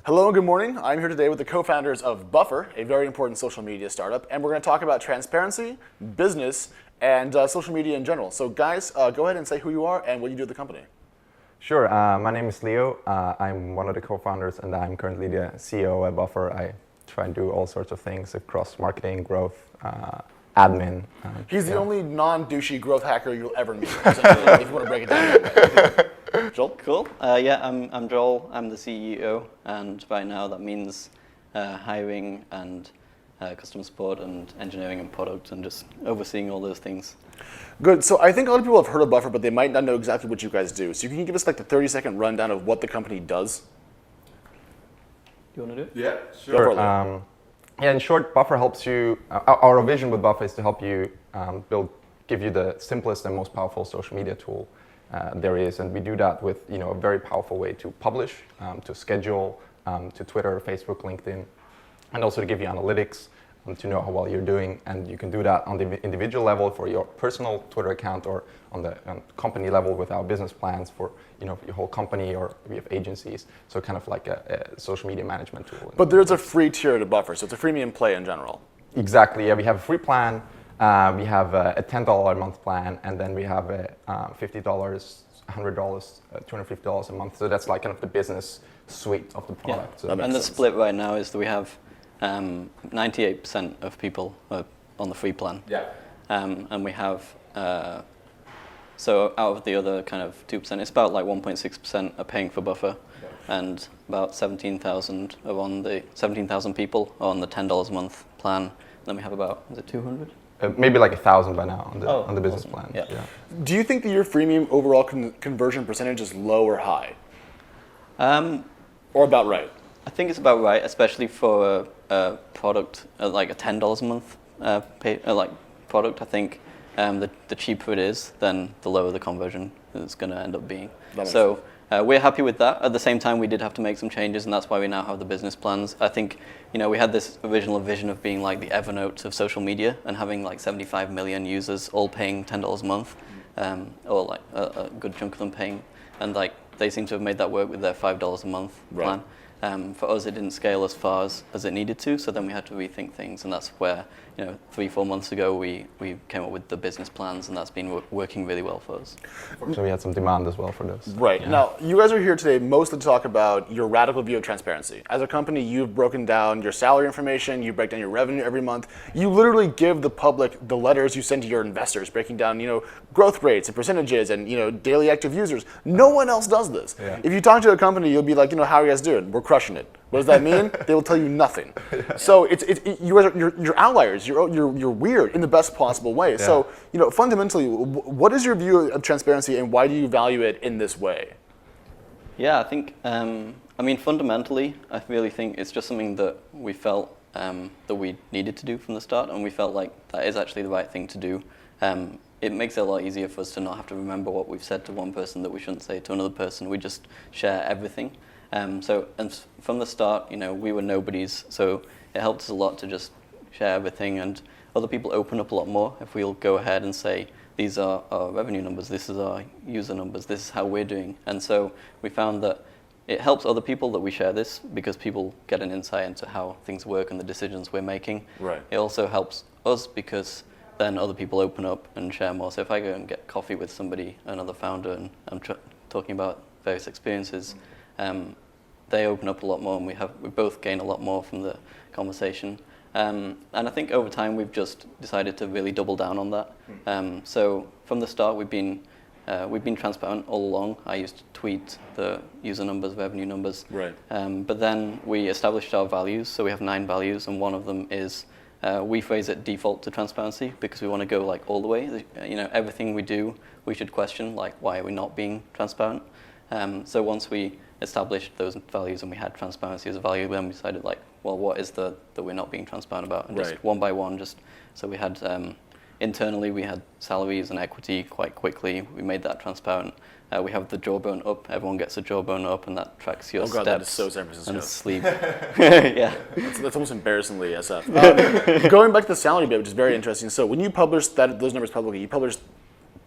Hello and good morning. I'm here today with the co-founders of Buffer, a very important social media startup, and we're going to talk about transparency, business, and social media in general. So guys, go ahead and say who you are and what you do at the company. Sure. My name is Leo. I'm one of the co-founders, and I'm currently the CEO at Buffer. I try and do all sorts of things across marketing, growth, admin. He's the only non-douchey growth hacker you'll ever meet, if you want to break it down that way. Joel? Cool. I'm Joel. I'm the CEO, and right now that means hiring and customer support and engineering and product and just overseeing all those things. Good. So I think a lot of people have heard of Buffer, but they might not know exactly what you guys do. So can you give us like the 30-second rundown of what the company does? You want to do it? Yeah, Sure. In short, Buffer helps you. Our vision with Buffer is to help you give you the simplest and most powerful social media tool there is, and we do that with a very powerful way to publish, to schedule, to Twitter, Facebook, LinkedIn, and also to give you analytics to know how well you're doing. And you can do that on the individual level for your personal Twitter account, or on the company level with our business plans for your whole company, or we have agencies. So kind of like a social media management tool. But there's a free tier to Buffer, so it's a freemium play in general. Exactly. Yeah, we have a free plan. We have a $10 a month plan, and then we have a $50, $100, $250 a month. So that's like kind of the business suite of the product. Yeah. So and the split right now is that we have 98% of people are on the free plan. Yeah. And we have, so out of the other kind of 2%, it's about like 1.6% are paying for Buffer, and about 17,000 people are on the $10 a month plan. Then we have about, is it 200? Maybe like 1,000 by now on the business awesome. plan. Yeah. Do you think that your freemium overall conversion percentage is low or high? Or about right? I think it's about right, especially for a product like a $10 a month product. I think the cheaper it is, then the lower the conversion is going to end up being. So we're happy with that. At the same time, we did have to make some changes, and that's why we now have the business plans. I think we had this original vision of being like the Evernote of social media and having like 75 million users all paying $10 a month, or like a good chunk of them paying, and like they seem to have made that work with their $5 a month plan. For us, it didn't scale as far as it needed to, so then we had to rethink things, and that's where 3-4 months ago we came up with the business plans, and that's been working really well for us. So we had some demand as well for this. Right. Yeah. Now, you guys are here today mostly to talk about your radical view of transparency. As a company, you've broken down your salary information, you break down your revenue every month. You literally give the public the letters you send to your investors, breaking down growth rates and percentages and daily active users. No one else does this. Yeah. If you talk to a company, you'll be like, how are you guys doing? We're crushing it. What does that mean? They will tell you nothing. So you're outliers. You're weird in the best possible way. Yeah. So fundamentally, what is your view of transparency, and why do you value it in this way? Yeah, I think fundamentally, I really think it's just something that we felt that we needed to do from the start, and we felt like that is actually the right thing to do. It makes it a lot easier for us to not have to remember what we've said to one person that we shouldn't say to another person. We just share everything. And from the start, we were nobodies, so it helped us a lot to just share everything, and other people open up a lot more if we'll go ahead and say, these are our revenue numbers, this is our user numbers, this is how we're doing. And so we found that it helps other people that we share this, because people get an insight into how things work and the decisions we're making. Right. It also helps us because then other people open up and share more. So if I go and get coffee with somebody, another founder, and I'm talking about various experiences, they open up a lot more, and we both gain a lot more from the conversation. And I think over time we've just decided to really double down on that. So from the start we've been transparent all along. I used to tweet the user numbers, revenue numbers. Right. But then we established our values. So we have 9 values, and one of them is we phrase it default to transparency, because we want to go like all the way. Everything we do, we should question, like, why are we not being transparent? So once we established those values and we had transparency as a value, then we decided, like, well, what is that we're not being transparent about? And just one by one, so we had internally we had salaries and equity quite quickly. We made that transparent. We have the jawbone up. Everyone gets a jawbone up, and that tracks your steps. That is so San Francisco. And sleep. Yeah. That's almost embarrassingly SF. Going back to the salary bit, which is very interesting. So when you published those numbers publicly, you published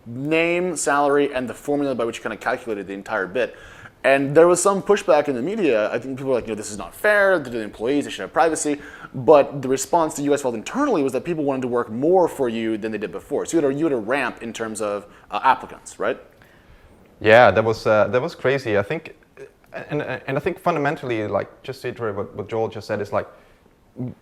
name, salary, and the formula by which you kind of calculated the entire bit. And there was some pushback in the media. I think people were like, this is not fair. To the employees, they should have privacy. But the response you guys felt internally was that people wanted to work more for you than they did before. So you had a ramp in terms of applicants, right? Yeah, that was crazy. I think, and I think fundamentally, like just to iterate what Joel just said, is like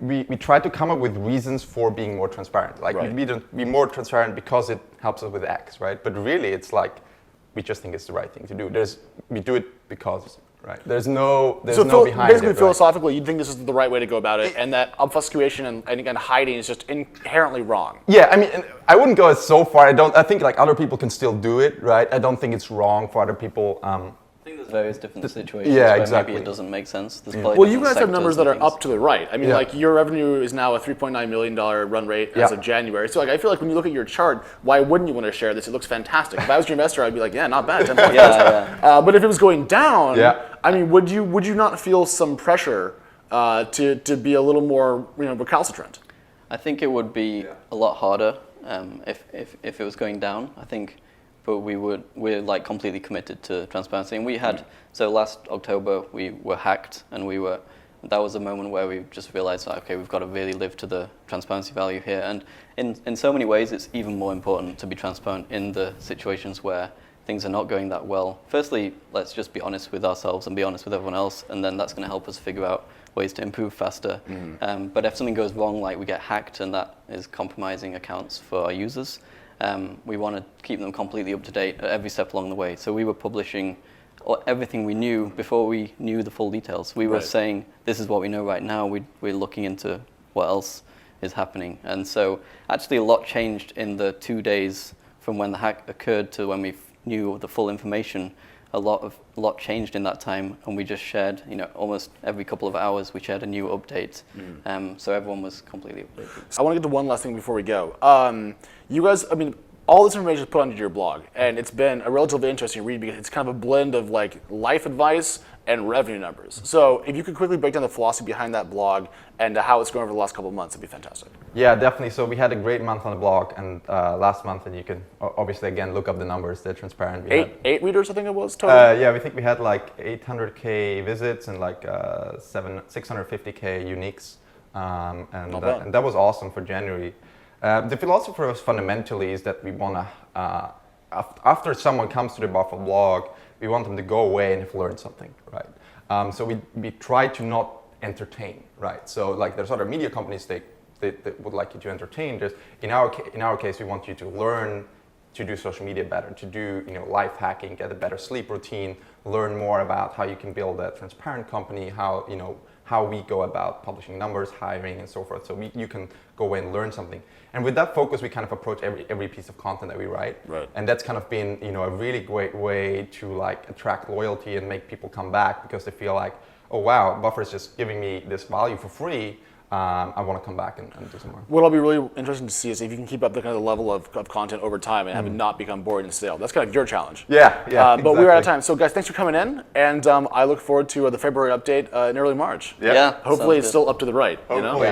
we try to come up with reasons for being more transparent. Like we be more transparent because it helps us with X, right? But really, it's like we just think it's the right thing to do. We do it because, right? There's no behind it. Basically, philosophically, you think this is the right way to go about it, and that obfuscation and hiding is just inherently wrong. Yeah, I mean, I wouldn't go so far. I think like other people can still do it, right? I don't think it's wrong for other people. I think there's various different situations where maybe it doesn't make sense. Well, you guys have numbers that are up to the right. I mean, like your revenue is now a $3.9 million run rate as of January. So like, I feel like when you look at your chart, why wouldn't you want to share this? It looks fantastic. If I was your investor, I'd be like, yeah, not bad. 10 points. But if it was going down, I mean, would you not feel some pressure to be a little more recalcitrant? I think it would be a lot harder if it was going down. I think. But we're like completely committed to transparency, and we had so last October we were hacked, and that was a moment where we just realized that, okay, we've got to really live to the transparency value here, and in so many ways it's even more important to be transparent in the situations where things are not going that well. Firstly, let's just be honest with ourselves and be honest with everyone else, and then that's going to help us figure out ways to improve faster. But if something goes wrong, like we get hacked and that is compromising accounts for our users, we want to keep them completely up to date at every step along the way. So we were publishing everything we knew before we knew the full details. We were saying, this is what we know right now. We're looking into what else is happening. And so actually a lot changed in the 2 days from when the hack occurred to when we knew the full information. A lot changed in that time, and we just shared, almost every couple of hours we shared a new update. So everyone was completely updated. I want to get to one last thing before we go. You guys, I mean, all this information is put onto your blog, and it's been a relatively interesting read because it's kind of a blend of like life advice and revenue numbers. So if you could quickly break down the philosophy behind that blog and how it's going over the last couple of months, it'd be fantastic. Yeah, definitely. So we had a great month on the blog, and last month, and you can obviously again look up the numbers. They're transparent. Eight readers, I think it was total. Yeah, we think we had like 800K visits and like 650K uniques, and that was awesome for January. The philosophy for us fundamentally is that we want to, after someone comes to the Buffer blog, we want them to go away and have learned something, right? So we try to not entertain, right? So like there's other media companies they would like you to entertain. In our case, we want you to learn to do social media better, to do life hacking, get a better sleep routine, learn more about how you can build a transparent company, how we go about publishing numbers, hiring, and so forth. So you can go away and learn something. And with that focus, we kind of approach every piece of content that we write. Right. And that's kind of been a really great way to like attract loyalty and make people come back because they feel like, oh wow, Buffer is just giving me this value for free. I want to come back and do some more. What'll be really interesting to see is if you can keep up the kind of level of content over time and have it not become boring and stale. That's kind of your challenge. Yeah. Exactly. But we're out of time. So guys, thanks for coming in, and I look forward to the February update in early March. Yeah. Hopefully it's still up to the right. Hopefully,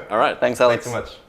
All right. Thanks, Alex. Thanks so much.